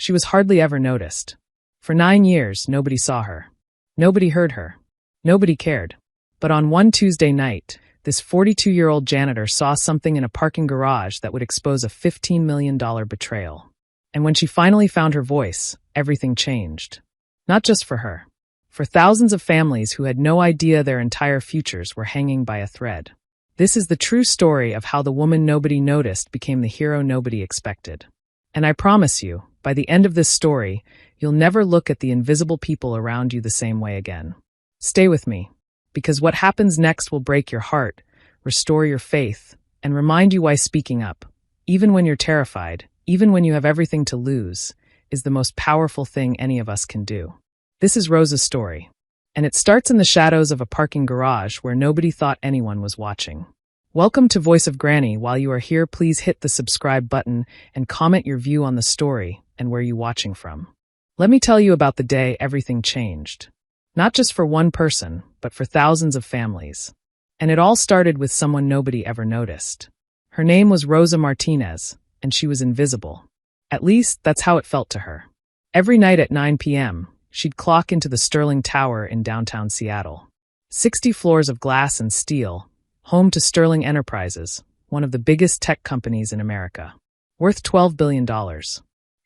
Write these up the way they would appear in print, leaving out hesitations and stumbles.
She was hardly ever noticed. For 9 years, nobody saw her. Nobody heard her. Nobody cared. But on one Tuesday night, this 42-year-old janitor saw something in a parking garage that would expose a $15 million betrayal. And when she finally found her voice, everything changed. Not just for her. For thousands of families who had no idea their entire futures were hanging by a thread. This is the true story of how the woman nobody noticed became the hero nobody expected. And I promise you, by the end of this story, you'll never look at the invisible people around you the same way again. Stay with me, because what happens next will break your heart, restore your faith, and remind you why speaking up, even when you're terrified, even when you have everything to lose, is the most powerful thing any of us can do. This is Rosa's story, and it starts in the shadows of a parking garage where nobody thought anyone was watching. Welcome to Voice of Granny. While you are here, please hit the subscribe button and comment your view on the story and where you're watching from. Let me tell you about the day everything changed. Not just for one person, but for thousands of families. And it all started with someone nobody ever noticed. Her name was Rosa Martinez, and she was invisible. At least, that's how it felt to her. Every night at 9 p.m., she'd clock into the Sterling Tower in downtown Seattle. 60 floors of glass and steel, home to Sterling Enterprises, one of the biggest tech companies in America. Worth $12 billion.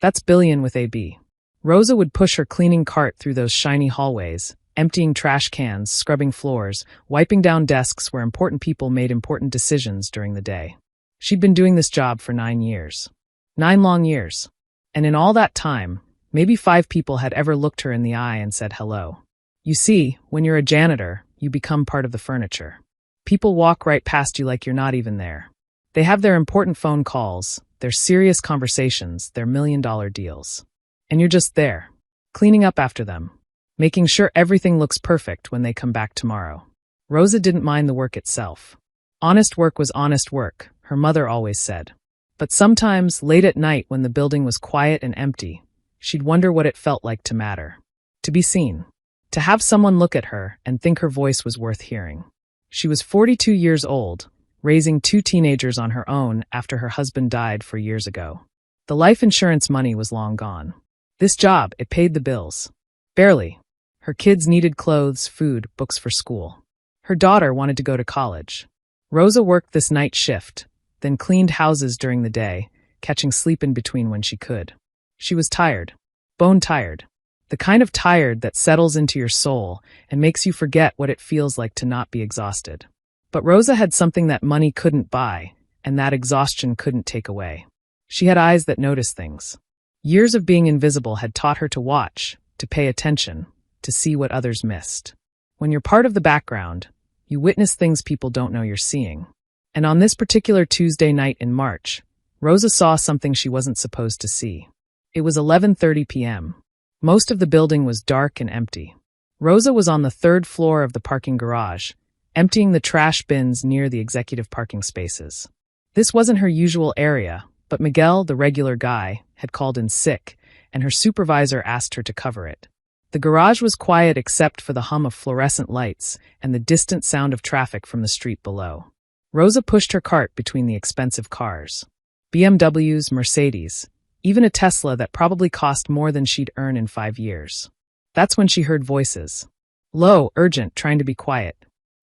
That's billion with a B. Rosa would push her cleaning cart through those shiny hallways, emptying trash cans, scrubbing floors, wiping down desks where important people made important decisions during the day. She'd been doing this job for 9 years. 9 long years. And in all that time, maybe 5 people had ever looked her in the eye and said hello. You see, when you're a janitor, you become part of the furniture. People walk right past you like you're not even there. They have their important phone calls, their serious conversations, their million-dollar deals. And you're just there, cleaning up after them, making sure everything looks perfect when they come back tomorrow. Rosa didn't mind the work itself. Honest work was honest work, her mother always said. But sometimes, late at night when the building was quiet and empty, she'd wonder what it felt like to matter. To be seen. To have someone look at her and think her voice was worth hearing. She was 42 years old, raising 2 teenagers on her own after her husband died 4 years ago. The life insurance money was long gone. This job, it paid the bills. Barely. Her kids needed clothes, food, books for school. Her daughter wanted to go to college. Rosa worked this night shift, then cleaned houses during the day, catching sleep in between when she could. She was tired. Bone tired. The kind of tired that settles into your soul and makes you forget what it feels like to not be exhausted. But Rosa had something that money couldn't buy, and that exhaustion couldn't take away. She had eyes that noticed things. Years of being invisible had taught her to watch, to pay attention, to see what others missed. When you're part of the background, you witness things people don't know you're seeing. And on this particular Tuesday night in March, Rosa saw something she wasn't supposed to see. It was 11:30 p.m. Most of the building was dark and empty. Rosa was on the 3rd floor of the parking garage, emptying the trash bins near the executive parking spaces. This wasn't her usual area, but Miguel, the regular guy, had called in sick, and her supervisor asked her to cover it. The garage was quiet except for the hum of fluorescent lights and the distant sound of traffic from the street below. Rosa pushed her cart between the expensive cars. BMWs, Mercedes, even a Tesla that probably cost more than she'd earn in 5 years. That's when she heard voices. Low, urgent, trying to be quiet.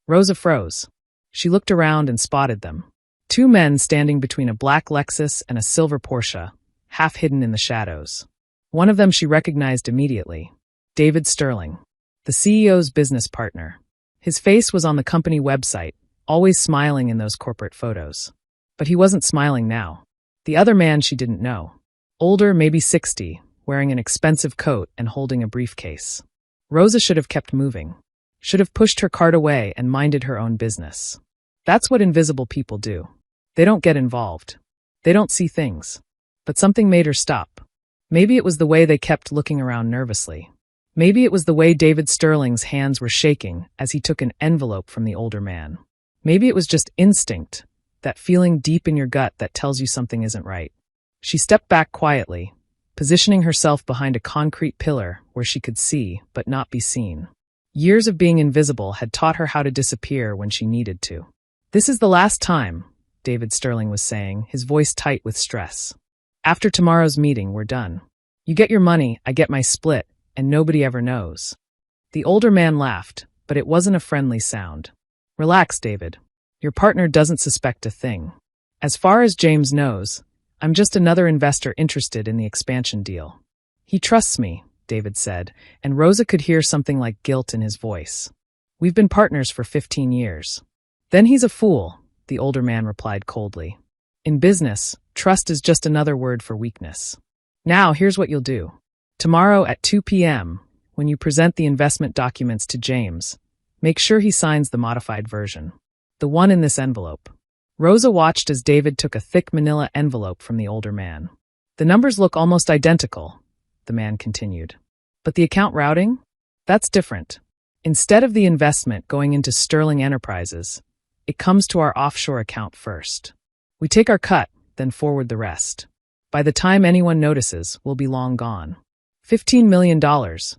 Rosa froze. She looked around and spotted them. 2 men standing between a black Lexus and a silver Porsche, half hidden in the shadows. One of them she recognized immediately. David Sterling, the CEO's business partner. His face was on the company website, always smiling in those corporate photos. But he wasn't smiling now. The other man she didn't know. Older, maybe 60, wearing an expensive coat and holding a briefcase. Rosa should have kept moving. Should have pushed her cart away and minded her own business. That's what invisible people do. They don't get involved. They don't see things. But something made her stop. Maybe it was the way they kept looking around nervously. Maybe it was the way David Sterling's hands were shaking as he took an envelope from the older man. Maybe it was just instinct, that feeling deep in your gut that tells you something isn't right. She stepped back quietly, positioning herself behind a concrete pillar where she could see but not be seen. Years of being invisible had taught her how to disappear when she needed to. "This is the last time," David Sterling was saying, his voice tight with stress. "After tomorrow's meeting, we're done. You get your money, I get my split, and nobody ever knows. The older man laughed, but it wasn't a friendly sound. Relax, David. Your partner doesn't suspect a thing. As far as James knows, I'm just another investor interested in the expansion deal. He trusts me, David said, and Rosa could hear something like guilt in his voice. We've been partners for 15 years. Then he's a fool, the older man replied coldly. In business, trust is just another word for weakness. Now, here's what you'll do. Tomorrow at 2 p.m., when you present the investment documents to James, make sure he signs the modified version. The one in this envelope. Rosa watched as David took a thick manila envelope from the older man. The numbers look almost identical, the man continued. But the account routing? That's different. Instead of the investment going into Sterling Enterprises, it comes to our offshore account first. We take our cut, then forward the rest. By the time anyone notices, we'll be long gone. $15 million,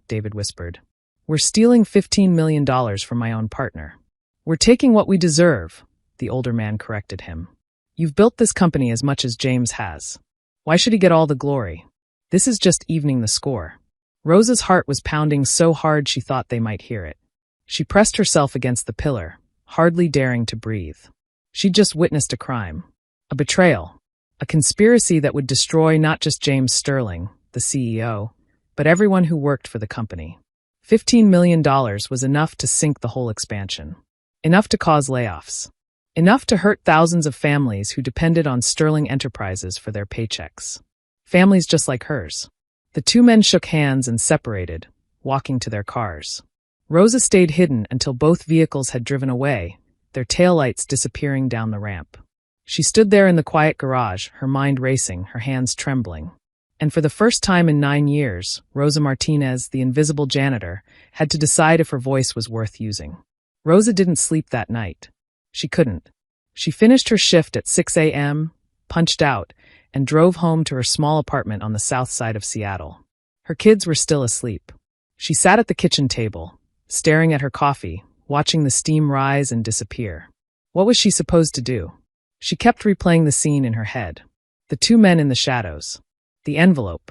David whispered. We're stealing $15 million from my own partner. We're taking what we deserve, the older man corrected him. You've built this company as much as James has. Why should he get all the glory? This is just evening the score. Rosa's heart was pounding so hard she thought they might hear it. She pressed herself against the pillar, hardly daring to breathe. She'd just witnessed a crime. A betrayal. A conspiracy that would destroy not just James Sterling, the CEO, but everyone who worked for the company. $15 million was enough to sink the whole expansion. Enough to cause layoffs. Enough to hurt thousands of families who depended on Sterling Enterprises for their paychecks. Families just like hers. The two men shook hands and separated, walking to their cars. Rosa stayed hidden until both vehicles had driven away, their taillights disappearing down the ramp. She stood there in the quiet garage, her mind racing, her hands trembling. And for the first time in 9 years, Rosa Martinez, the invisible janitor, had to decide if her voice was worth using. Rosa didn't sleep that night. She couldn't. She finished her shift at 6 a.m., punched out, and drove home to her small apartment on the south side of Seattle. Her kids were still asleep. She sat at the kitchen table, staring at her coffee, watching the steam rise and disappear. What was she supposed to do? She kept replaying the scene in her head. The two men in the shadows. The envelope.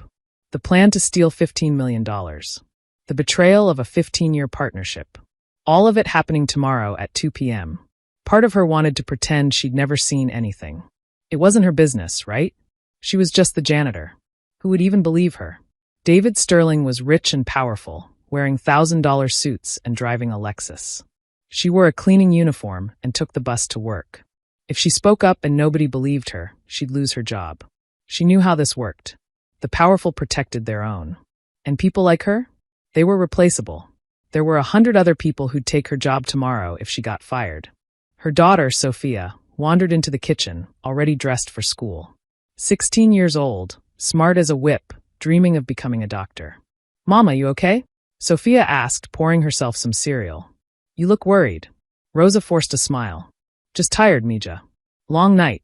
The plan to steal $15 million. The betrayal of a 15-year partnership. All of it happening tomorrow at 2 p.m. Part of her wanted to pretend she'd never seen anything. It wasn't her business, right? She was just the janitor. Who would even believe her? David Sterling was rich and powerful, wearing $1,000 suits and driving a Lexus. She wore a cleaning uniform and took the bus to work. If she spoke up and nobody believed her, she'd lose her job. She knew how this worked. The powerful protected their own. And people like her? They were replaceable. There were 100 other people who'd take her job tomorrow if she got fired. Her daughter, Sophia, wandered into the kitchen, already dressed for school. 16 years old, smart as a whip, dreaming of becoming a doctor. "Mama, you okay?" Sophia asked, pouring herself some cereal. "You look worried." Rosa forced a smile. "Just tired, Mija. Long night."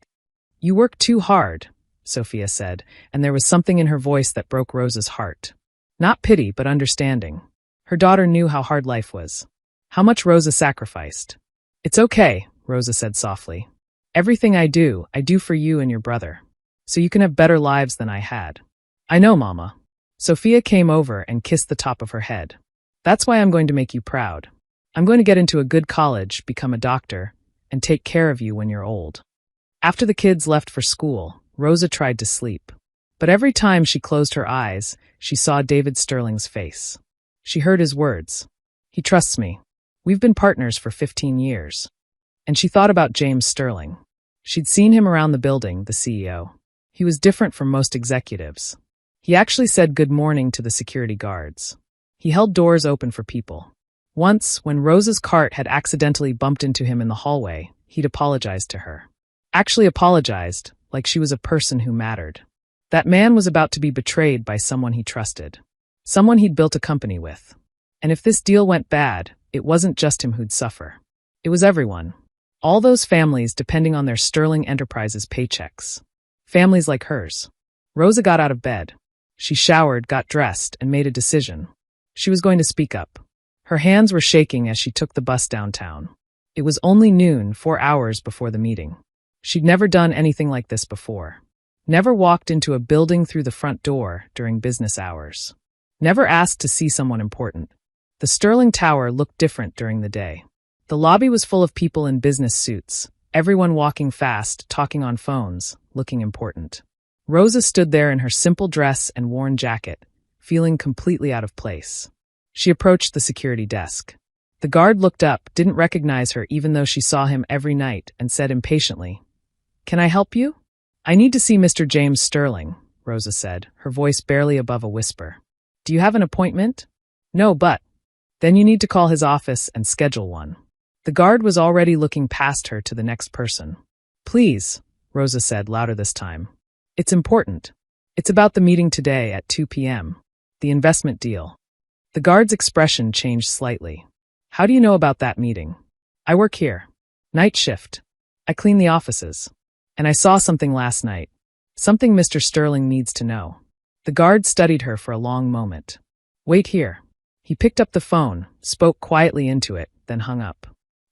"You work too hard," Sophia said, and there was something in her voice that broke Rosa's heart. Not pity, but understanding. Her daughter knew how hard life was. How much Rosa sacrificed. "It's okay," Rosa said softly. "Everything I do for you and your brother. So you can have better lives than I had." "I know, Mama." Sophia came over and kissed the top of her head. "That's why I'm going to make you proud. I'm going to get into a good college, become a doctor, and take care of you when you're old." After the kids left for school, Rosa tried to sleep. But every time she closed her eyes, she saw David Sterling's face. She heard his words. "He trusts me. We've been partners for 15 years. And she thought about James Sterling. She'd seen him around the building, the CEO. He was different from most executives. He actually said good morning to the security guards. He held doors open for people. Once, when Rosa's cart had accidentally bumped into him in the hallway, he'd apologized to her. Actually apologized, like she was a person who mattered. That man was about to be betrayed by someone he trusted. Someone he'd built a company with. And if this deal went bad, it wasn't just him who'd suffer. It was everyone. All those families depending on their Sterling Enterprises paychecks. Families like hers. Rosa got out of bed. She showered, got dressed, and made a decision. She was going to speak up. Her hands were shaking as she took the bus downtown. It was only noon, 4 hours before the meeting. She'd never done anything like this before. Never walked into a building through the front door during business hours. Never asked to see someone important. The Sterling Tower looked different during the day. The lobby was full of people in business suits, everyone walking fast, talking on phones, looking important. Rosa stood there in her simple dress and worn jacket, feeling completely out of place. She approached the security desk. The guard looked up, didn't recognize her even though she saw him every night, and said impatiently, "Can I help you?" "I need to see Mr. James Sterling," Rosa said, her voice barely above a whisper. "Do you have an appointment?" "No, but—" "Then you need to call his office and schedule one." The guard was already looking past her to the next person. "Please," Rosa said louder this time. "It's important. It's about the meeting today at 2 p.m. The investment deal." The guard's expression changed slightly. "How do you know about that meeting?" "I work here. Night shift. I clean the offices. And I saw something last night. Something Mr. Sterling needs to know." The guard studied her for a long moment. "Wait here." He picked up the phone, spoke quietly into it, then hung up.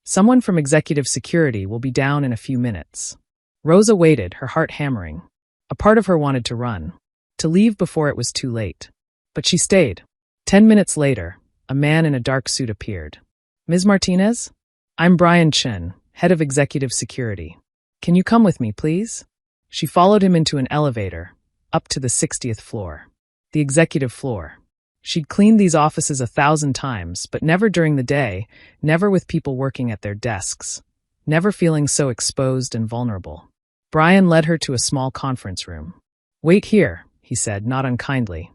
"Someone from executive security will be down in a few minutes." Rosa waited, her heart hammering. A part of her wanted to run, to leave before it was too late. But she stayed. 10 minutes later, a man in a dark suit appeared. "Ms. Martinez? I'm Brian Chin, head of executive security. Can you come with me, please?" She followed him into an elevator, up to the 60th floor. The executive floor. She'd cleaned these offices 1,000 times, but never during the day, never with people working at their desks, never feeling so exposed and vulnerable. Brian led her to a small conference room. "Wait here," he said, not unkindly.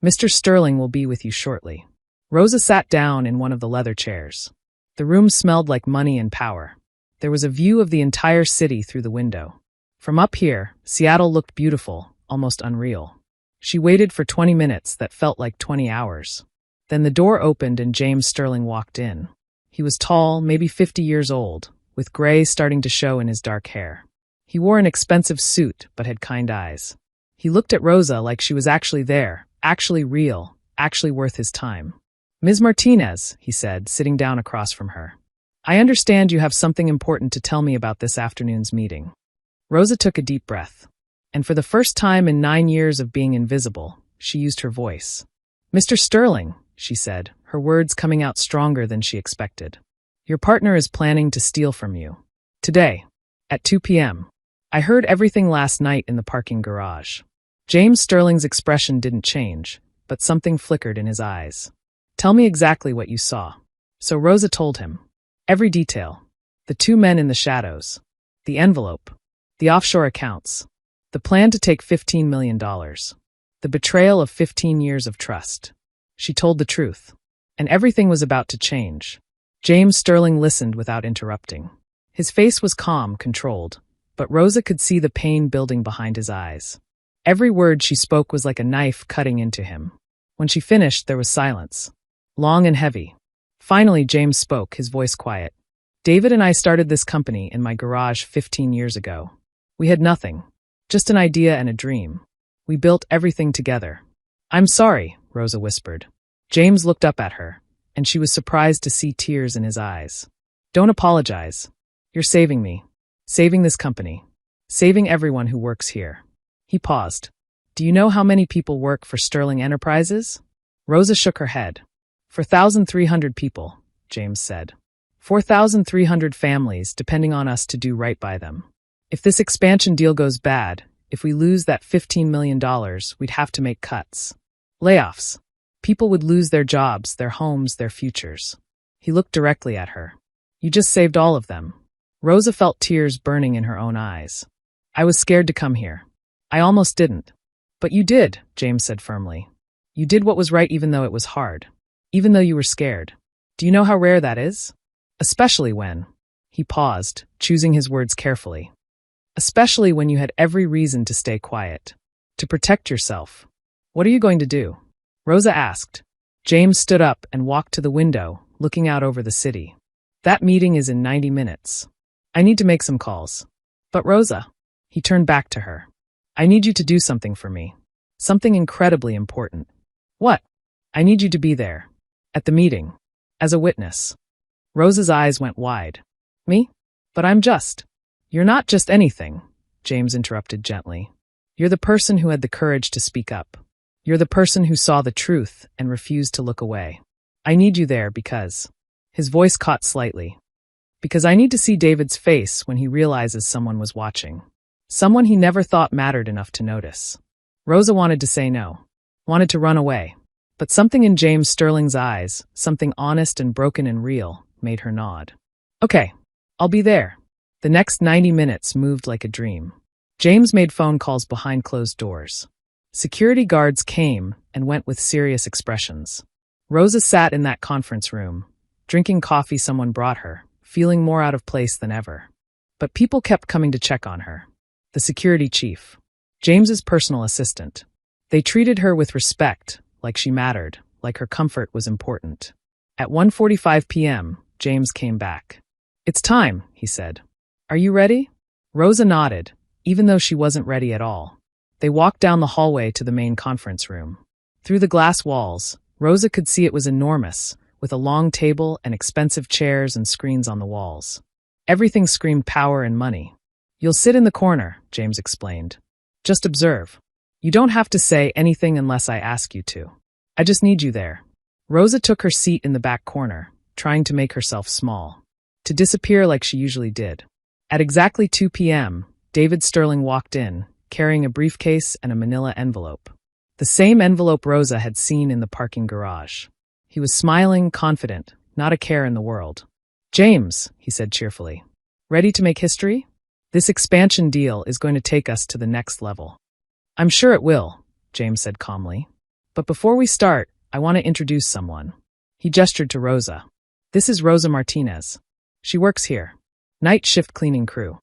"Mr. Sterling will be with you shortly." Rosa sat down in one of the leather chairs. The room smelled like money and power. There was a view of the entire city through the window. From up here, Seattle looked beautiful, almost unreal. She waited for 20 minutes that felt like 20 hours. Then the door opened and James Sterling walked in. He was tall, maybe 50 years old, with gray starting to show in his dark hair. He wore an expensive suit, but had kind eyes. He looked at Rosa like she was actually there, actually real, actually worth his time. "Ms. Martinez," he said, sitting down across from her. "I understand you have something important to tell me about this afternoon's meeting." Rosa took a deep breath. And for the first time in 9 years of being invisible, she used her voice. "Mr. Sterling," she said, her words coming out stronger than she expected. "Your partner is planning to steal from you. Today, at 2 p.m. I heard everything last night in the parking garage." James Sterling's expression didn't change, but something flickered in his eyes. "Tell me exactly what you saw." So Rosa told him. Every detail. The 2 men in the shadows. The envelope. The offshore accounts. The plan to take $15 million. The betrayal of 15 years of trust. She told the truth. And everything was about to change. James Sterling listened without interrupting. His face was calm, controlled, but Rosa could see the pain building behind his eyes. Every word she spoke was like a knife cutting into him. When she finished, there was silence. Long and heavy. Finally, James spoke, his voice quiet. "David and I started this company in my garage 15 years ago. We had nothing. Just an idea and a dream. We built everything together." "I'm sorry," Rosa whispered. James looked up at her, and she was surprised to see tears in his eyes. "Don't apologize. You're saving me. Saving this company. Saving everyone who works here." He paused. "Do you know how many people work for Sterling Enterprises?" Rosa shook her head. 4,300 people, James said. 4,300 families depending on us to do right by them. If this expansion deal goes bad, if we lose that $15 million, we'd have to make cuts. Layoffs. People would lose their jobs, their homes, their futures. He looked directly at her. "You just saved all of them." Rosa felt tears burning in her own eyes. "I was scared to come here. I almost didn't." "But you did," James said firmly. "You did what was right even though it was hard. Even though you were scared. Do you know how rare that is? Especially when—" He paused, choosing his words carefully. "Especially when you had every reason to stay quiet. To protect yourself. What are you going to do?" Rosa asked. James stood up and walked to the window, looking out over the city. "That meeting is in 90 minutes. I need to make some calls." "But Rosa," he turned back to her. "I need you to do something for me. Something incredibly important." "What?" "I need you to be there. At the meeting. As a witness." Rosa's eyes went wide. "Me? But I'm just—" "You're not just anything," James interrupted gently. You're the person who had the courage to speak up. You're the person who saw the truth and refused to look away. I need you there because—" his voice caught slightly. "Because I need to see David's face when he realizes someone was watching. Someone he never thought mattered enough to notice." Rosa wanted to say no. Wanted to run away. But something in James Sterling's eyes, something honest and broken and real, made her nod. "Okay, I'll be there." The next 90 minutes moved like a dream. James made phone calls behind closed doors. Security guards came and went with serious expressions. Rosa sat in that conference room, drinking coffee someone brought her, feeling more out of place than ever. But people kept coming to check on her. The security chief, James's personal assistant. They treated her with respect, like she mattered, like her comfort was important. At 1:45 p.m., James came back. "It's time," he said. "Are you ready?" Rosa nodded, even though she wasn't ready at all. They walked down the hallway to the main conference room. Through the glass walls, Rosa could see it was enormous, with a long table and expensive chairs and screens on the walls. Everything screamed power and money. "You'll sit in the corner," James explained. "Just observe. You don't have to say anything unless I ask you to. I just need you there." Rosa took her seat in the back corner, trying to make herself small, to disappear like she usually did. At exactly 2 p.m., David Sterling walked in, carrying a briefcase and a manila envelope. The same envelope Rosa had seen in the parking garage. He was smiling, confident, not a care in the world. "James," he said cheerfully. "Ready to make history? This expansion deal is going to take us to the next level." "I'm sure it will," James said calmly. "But before we start, I want to introduce someone." He gestured to Rosa. "This is Rosa Martinez. She works here. Night shift cleaning crew."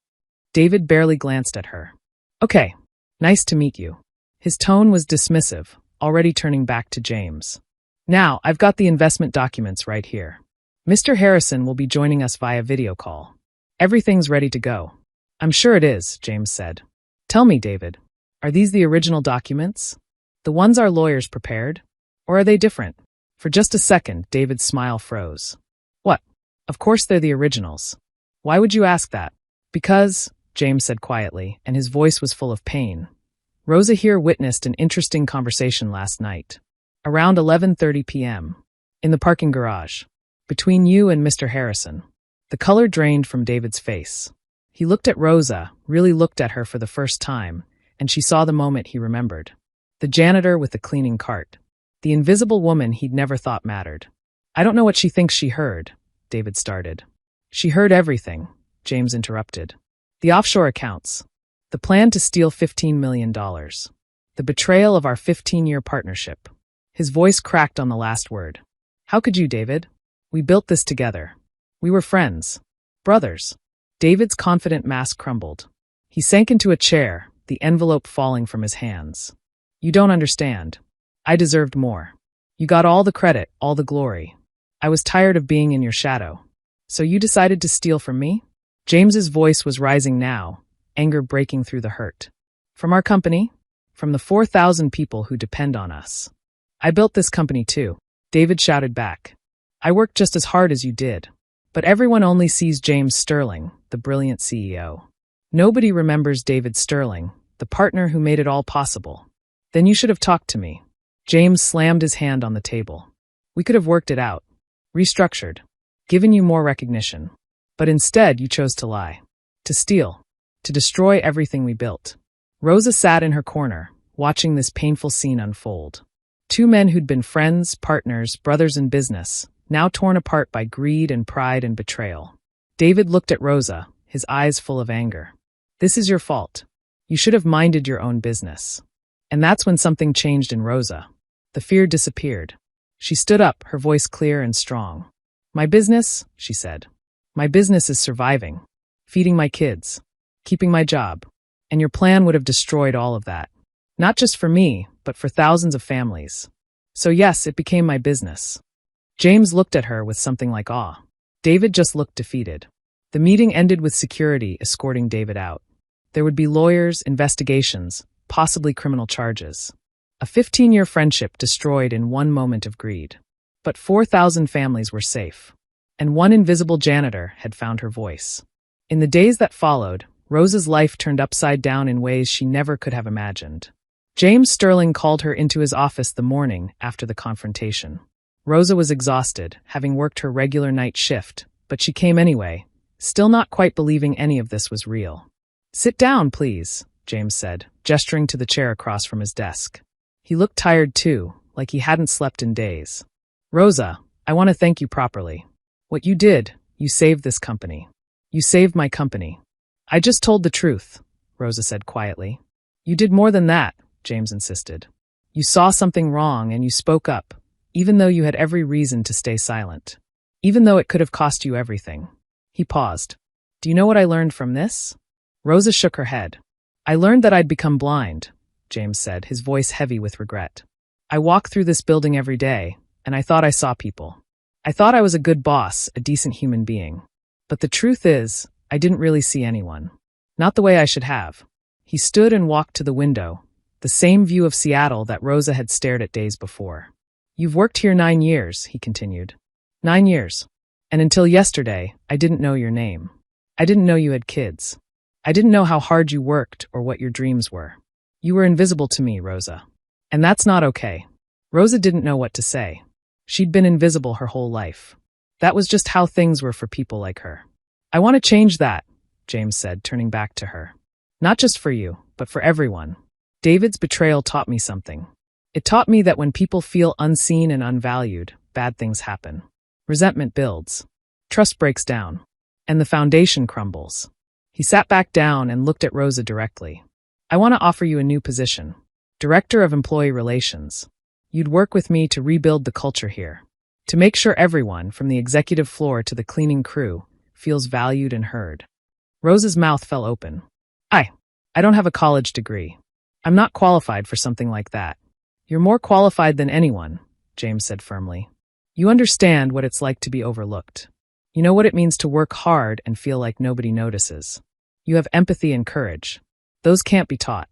David barely glanced at her. "Okay, nice to meet you." His tone was dismissive, already turning back to James. "Now, I've got the investment documents right here. Mr. Harrison will be joining us via video call. Everything's ready to go." "I'm sure it is," James said. "Tell me, David, are these the original documents? The ones our lawyers prepared? Or are they different?" For just a second, David's smile froze. "What? Of course they're the originals. Why would you ask that?" "Because," James said quietly, and his voice was full of pain, "Rosa here witnessed an interesting conversation last night. Around 11:30 p.m. In the parking garage. Between you and Mr. Harrison." The color drained from David's face. He looked at Rosa, really looked at her for the first time, and she saw the moment he remembered. The janitor with the cleaning cart. The invisible woman he'd never thought mattered. "I don't know what she thinks she heard," David started. "She heard everything," James interrupted. "The offshore accounts. The plan to steal $15 million. The betrayal of our 15-year partnership." His voice cracked on the last word. "How could you, David? We built this together. We were friends. Brothers." David's confident mask crumbled. He sank into a chair, the envelope falling from his hands. "You don't understand. I deserved more. You got all the credit, all the glory. I was tired of being in your shadow. So you decided to steal from me?" James's voice was rising now, anger breaking through the hurt. "From our company? From the 4,000 people who depend on us. I built this company too," David shouted back. "I worked just as hard as you did. But everyone only sees James Sterling, the brilliant CEO. Nobody remembers David Sterling, the partner who made it all possible. Then you should have talked to me." James slammed his hand on the table. "We could have worked it out. Restructured. Given you more recognition. But instead you chose to lie. To steal. To destroy everything we built." Rosa sat in her corner, watching this painful scene unfold. Two men who'd been friends, partners, brothers in business, now torn apart by greed and pride and betrayal. David looked at Rosa, his eyes full of anger. "This is your fault. You should have minded your own business." And that's when something changed in Rosa. The fear disappeared. She stood up, her voice clear and strong. "My business," she said. "My business is surviving. Feeding my kids. Keeping my job. And your plan would have destroyed all of that. Not just for me, but for thousands of families. So yes, it became my business." James looked at her with something like awe. David just looked defeated. The meeting ended with security escorting David out. There would be lawyers, investigations, possibly criminal charges. A 15-year friendship destroyed in one moment of greed. But 4,000 families were safe. And one invisible janitor had found her voice. In the days that followed, Rosa's life turned upside down in ways she never could have imagined. James Sterling called her into his office the morning after the confrontation. Rosa was exhausted, having worked her regular night shift, but she came anyway, still not quite believing any of this was real. "Sit down, please," James said, gesturing to the chair across from his desk. He looked tired too, like he hadn't slept in days. "Rosa, I want to thank you properly. What you did, you saved this company. You saved my company." "I just told the truth," Rosa said quietly. "You did more than that," James insisted. "You saw something wrong and you spoke up, even though you had every reason to stay silent. Even though it could have cost you everything." He paused. "Do you know what I learned from this?" Rosa shook her head. "I learned that I'd become blind," James said, his voice heavy with regret. "I walk through this building every day, and I thought I saw people. I thought I was a good boss, a decent human being. But the truth is, I didn't really see anyone. Not the way I should have." He stood and walked to the window, the same view of Seattle that Rosa had stared at days before. "You've worked here 9 years, he continued. 9 years. And until yesterday, I didn't know your name. I didn't know you had kids. I didn't know how hard you worked or what your dreams were. You were invisible to me, Rosa. And that's not okay." Rosa didn't know what to say. She'd been invisible her whole life. That was just how things were for people like her. "I want to change that," James said, turning back to her. "Not just for you, but for everyone. David's betrayal taught me something. It taught me that when people feel unseen and unvalued, bad things happen. Resentment builds. Trust breaks down. And the foundation crumbles." He sat back down and looked at Rosa directly. "I want to offer you a new position. Director of Employee Relations. You'd work with me to rebuild the culture here. To make sure everyone, from the executive floor to the cleaning crew, feels valued and heard." Rosa's mouth fell open. I don't have a college degree. I'm not qualified for something like that." "You're more qualified than anyone," James said firmly. "You understand what it's like to be overlooked. You know what it means to work hard and feel like nobody notices. You have empathy and courage. Those can't be taught."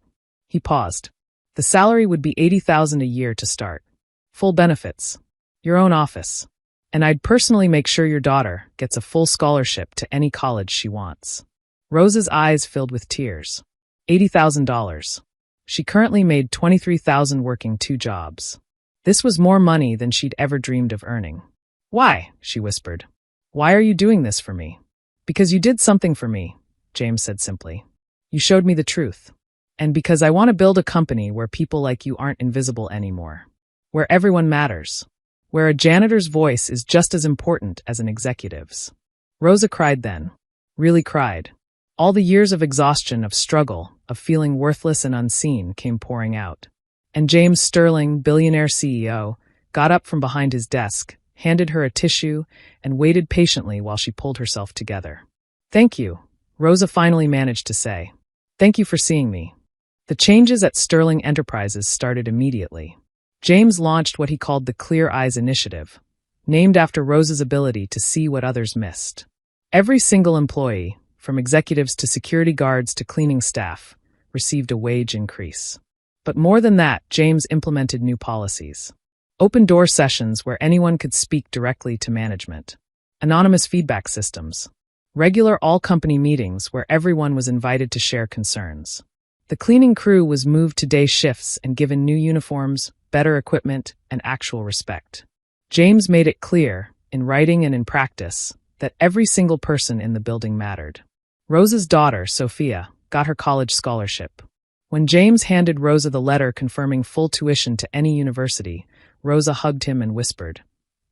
He paused. "The salary would be $80,000 a year to start. Full benefits. Your own office. And I'd personally make sure your daughter gets a full scholarship to any college she wants." Rosa's eyes filled with tears. $80,000. She currently made $23,000 working 2 jobs. This was more money than she'd ever dreamed of earning. "Why?" she whispered. "Why are you doing this for me?" "Because you did something for me," James said simply. "You showed me the truth. And because I want to build a company where people like you aren't invisible anymore. Where everyone matters. Where a janitor's voice is just as important as an executive's." Rosa cried then. Really cried. All the years of exhaustion, of struggle, of feeling worthless and unseen came pouring out. And James Sterling, Billionaire CEO, got up from behind his desk, handed her a tissue, and waited patiently while she pulled herself together. "Thank you," Rosa finally managed to say. "Thank you for seeing me." The changes at Sterling Enterprises started immediately. James launched what he called the Clear Eyes Initiative, named after Rosa's ability to see what others missed. Every single employee, from executives to security guards to cleaning staff, received a wage increase. But more than that, James implemented new policies. Open door sessions where anyone could speak directly to management. Anonymous feedback systems. Regular all-company meetings where everyone was invited to share concerns. The cleaning crew was moved to day shifts and given new uniforms, better equipment, and actual respect. James made it clear, in writing and in practice, that every single person in the building mattered. Rosa's daughter, Sophia, got her college scholarship. When James handed Rosa the letter confirming full tuition to any university, Rosa hugged him and whispered,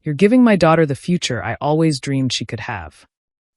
"You're giving my daughter the future I always dreamed she could have."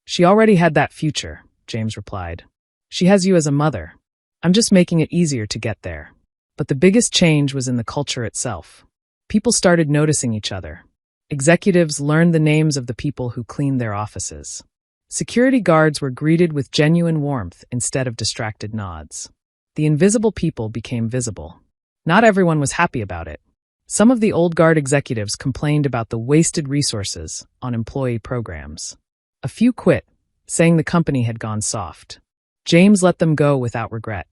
"She already had that future," James replied. "She has you as a mother. I'm just making it easier to get there." But the biggest change was in the culture itself. People started noticing each other. Executives learned the names of the people who cleaned their offices. Security guards were greeted with genuine warmth instead of distracted nods. The invisible people became visible. Not everyone was happy about it. Some of the old guard executives complained about the wasted resources on employee programs. A few quit, saying the company had gone soft. James let them go without regret.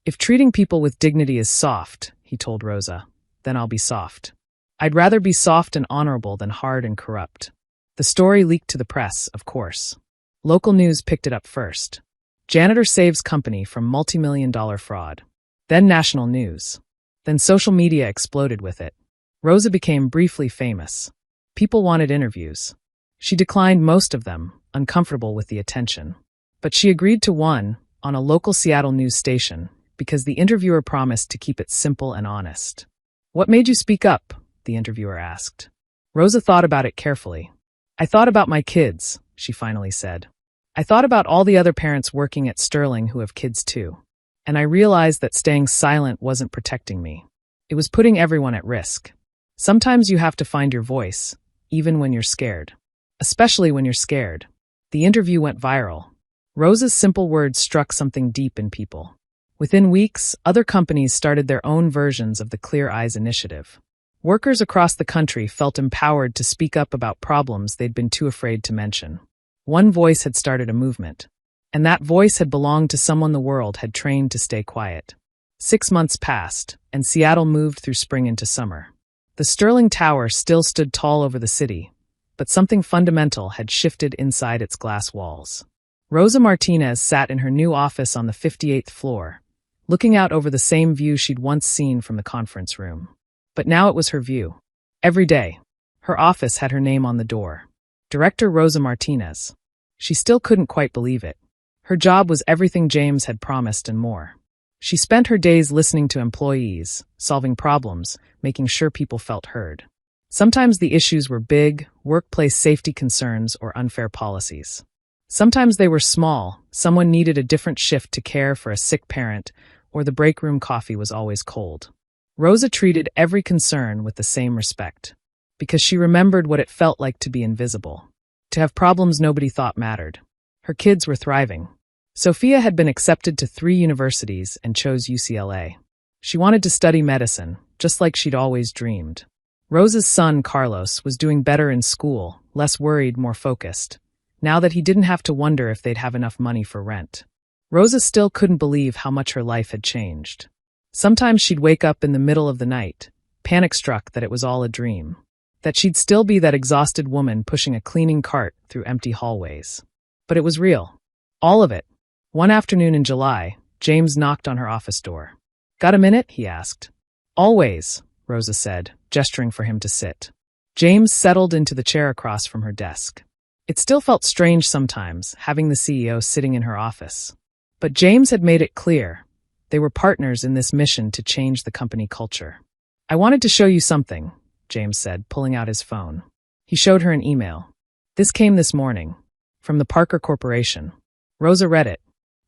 "If treating people with dignity is soft," he told Rosa, "then I'll be soft. I'd rather be soft and honorable than hard and corrupt." The story leaked to the press, of course. Local news picked it up first. Janitor saves company from multi-million-dollar fraud. Then national news. Then social media exploded with it. Rosa became briefly famous. People wanted interviews. She declined most of them, uncomfortable with the attention. But she agreed to one, on a local Seattle news station, because the interviewer promised to keep it simple and honest. "What made you speak up?" the interviewer asked. Rosa thought about it carefully. "I thought about my kids," she finally said. "I thought about all the other parents working at Sterling who have kids too. And I realized that staying silent wasn't protecting me. It was putting everyone at risk. Sometimes you have to find your voice, even when you're scared. Especially when you're scared." The interview went viral. Rosa's simple words struck something deep in people. Within weeks, other companies started their own versions of the Clear Eyes initiative. Workers across the country felt empowered to speak up about problems they'd been too afraid to mention. One voice had started a movement. And that voice had belonged to someone the world had trained to stay quiet. 6 months passed, and Seattle moved through spring into summer. The Sterling Tower still stood tall over the city, but something fundamental had shifted inside its glass walls. Rosa Martinez sat in her new office on the 58th floor, looking out over the same view she'd once seen from the conference room. But now it was her view. Every day, her office had her name on the door. Director Rosa Martinez. She still couldn't quite believe it. Her job was everything James had promised and more. She spent her days listening to employees, solving problems, making sure people felt heard. Sometimes the issues were big, workplace safety concerns or unfair policies. Sometimes they were small, someone needed a different shift to care for a sick parent, or the break room coffee was always cold. Rosa treated every concern with the same respect, because she remembered what it felt like to be invisible, to have problems nobody thought mattered. Her kids were thriving. Sophia had been accepted to 3 universities and chose UCLA. She wanted to study medicine, just like she'd always dreamed. Rosa's son, Carlos, was doing better in school, less worried, more focused, now that he didn't have to wonder if they'd have enough money for rent. Rosa still couldn't believe how much her life had changed. Sometimes she'd wake up in the middle of the night, panic-struck that it was all a dream, that she'd still be that exhausted woman pushing a cleaning cart through empty hallways. But it was real. All of it. One afternoon in July, James knocked on her office door. "Got a minute?" he asked. "Always," Rosa said, gesturing for him to sit. James settled into the chair across from her desk. It still felt strange sometimes, having the CEO sitting in her office. But James had made it clear. They were partners in this mission to change the company culture. "I wanted to show you something," James said, pulling out his phone. He showed her an email. "This came this morning, from the Parker Corporation." Rosa read it.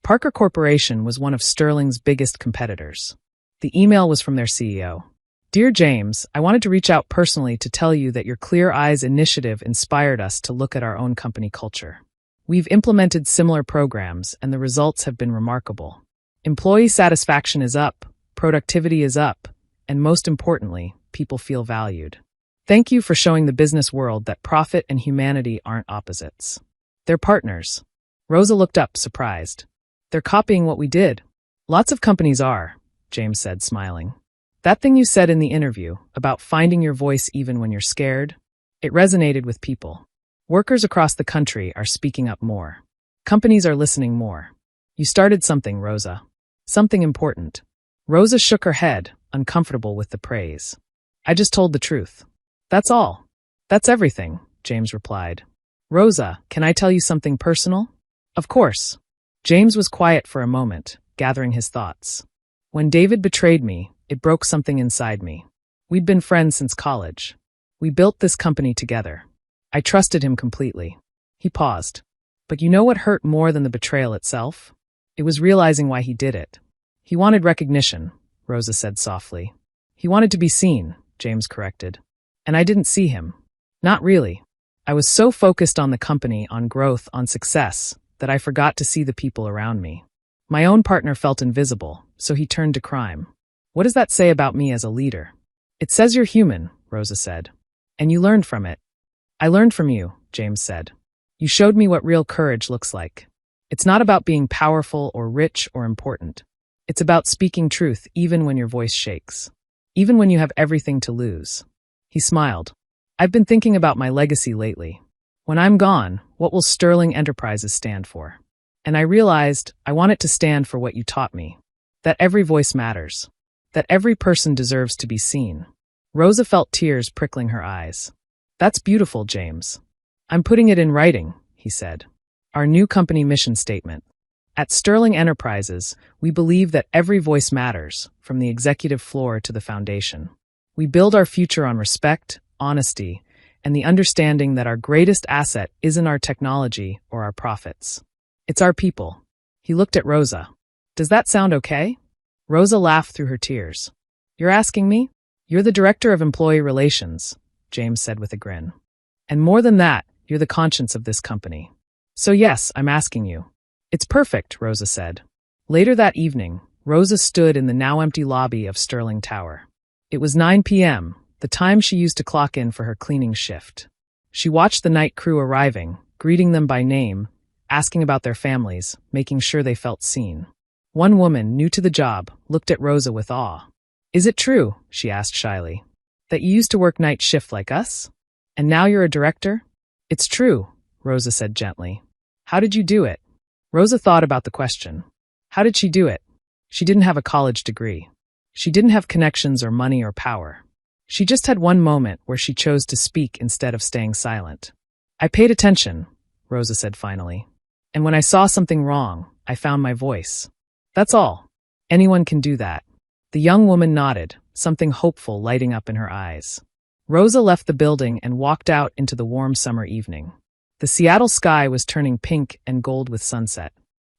Parker Corporation was one of Sterling's biggest competitors. The email was from their CEO. "Dear James, I wanted to reach out personally to tell you that your Clear Eyes initiative inspired us to look at our own company culture. We've implemented similar programs, and the results have been remarkable. Employee satisfaction is up, productivity is up, and most importantly, people feel valued. Thank you for showing the business world that profit and humanity aren't opposites. They're partners." Rosa looked up, surprised. "They're copying what we did." "Lots of companies are," James said, smiling. "That thing you said in the interview, about finding your voice even when you're scared, it resonated with people. Workers across the country are speaking up more. Companies are listening more. You started something, Rosa. Something important." Rosa shook her head, uncomfortable with the praise. "I just told the truth. That's all. That's everything," James replied. "Rosa, can I tell you something personal?" "Of course." James was quiet for a moment, gathering his thoughts. "When David betrayed me, it broke something inside me. We'd been friends since college. We built this company together. I trusted him completely." He paused. "But you know what hurt more than the betrayal itself? It was realizing why he did it." "He wanted recognition," Rosa said softly. "He wanted to be seen," James corrected. "And I didn't see him. Not really. I was so focused on the company, on growth, on success, that I forgot to see the people around me. My own partner felt invisible, so he turned to crime. What does that say about me as a leader?" "It says you're human," Rosa said. "And you learned from it." "I learned from you," James said. "You showed me what real courage looks like. It's not about being powerful or rich or important. It's about speaking truth even when your voice shakes. Even when you have everything to lose." He smiled. "I've been thinking about my legacy lately. When I'm gone, what will Sterling Enterprises stand for? And I realized I want it to stand for what you taught me. That every voice matters. That every person deserves to be seen. Rosa felt tears prickling her eyes. That's beautiful, James. I'm putting it in writing, he said. Our new company mission statement. At Sterling Enterprises, we believe that every voice matters, from the executive floor to the foundation. We build our future on respect, honesty, and the understanding that our greatest asset isn't our technology or our profits. It's our people. He looked at Rosa. Does that sound okay? Rosa laughed through her tears. You're asking me? You're the director of employee relations, James said with a grin. And more than that, you're the conscience of this company. So yes, I'm asking you. It's perfect, Rosa said. Later that evening, Rosa stood in the now empty lobby of Sterling Tower. It was 9 p.m., the time she used to clock in for her cleaning shift. She watched the night crew arriving, greeting them by name, asking about their families, making sure they felt seen. One woman, new to the job, looked at Rosa with awe. Is it true, she asked shyly, that you used to work night shift like us? And now you're a director? It's true, Rosa said gently. How did you do it? Rosa thought about the question. How did she do it? She didn't have a college degree. She didn't have connections or money or power. She just had one moment where she chose to speak instead of staying silent. I paid attention, Rosa said finally. And when I saw something wrong, I found my voice. That's all. Anyone can do that. The young woman nodded, something hopeful lighting up in her eyes. Rosa left the building and walked out into the warm summer evening. The Seattle sky was turning pink and gold with sunset.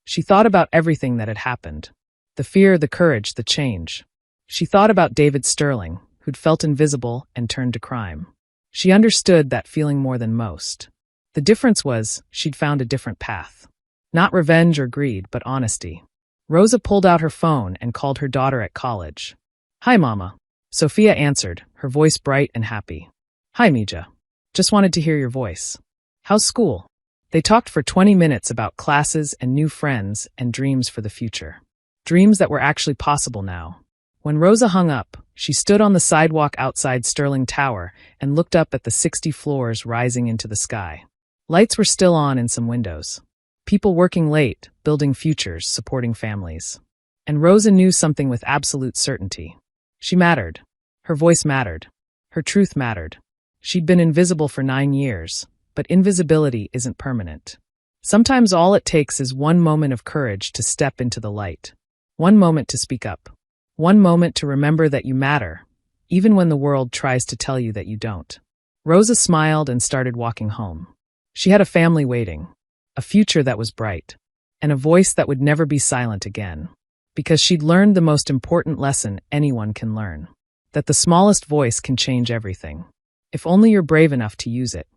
She thought about everything that had happened. The fear, the courage, the change. She thought about David Sterling, who'd felt invisible and turned to crime. She understood that feeling more than most. The difference was, she'd found a different path. Not revenge or greed, but honesty. Rosa pulled out her phone and called her daughter at college. Hi, Mama. Sophia answered, her voice bright and happy. Hi, Mija. Just wanted to hear your voice. How's school? They talked for 20 minutes about classes and new friends and dreams for the future. Dreams that were actually possible now. When Rosa hung up, she stood on the sidewalk outside Sterling Tower and looked up at the 60 floors rising into the sky. Lights were still on in some windows. People working late, building futures, supporting families. And Rosa knew something with absolute certainty. She mattered. Her voice mattered. Her truth mattered. She'd been invisible for 9 years, but invisibility isn't permanent. Sometimes all it takes is one moment of courage to step into the light. One moment to speak up. One moment to remember that you matter, even when the world tries to tell you that you don't. Rosa smiled and started walking home. She had a family waiting, a future that was bright, and a voice that would never be silent again. Because she'd learned the most important lesson anyone can learn. That the smallest voice can change everything. If only you're brave enough to use it.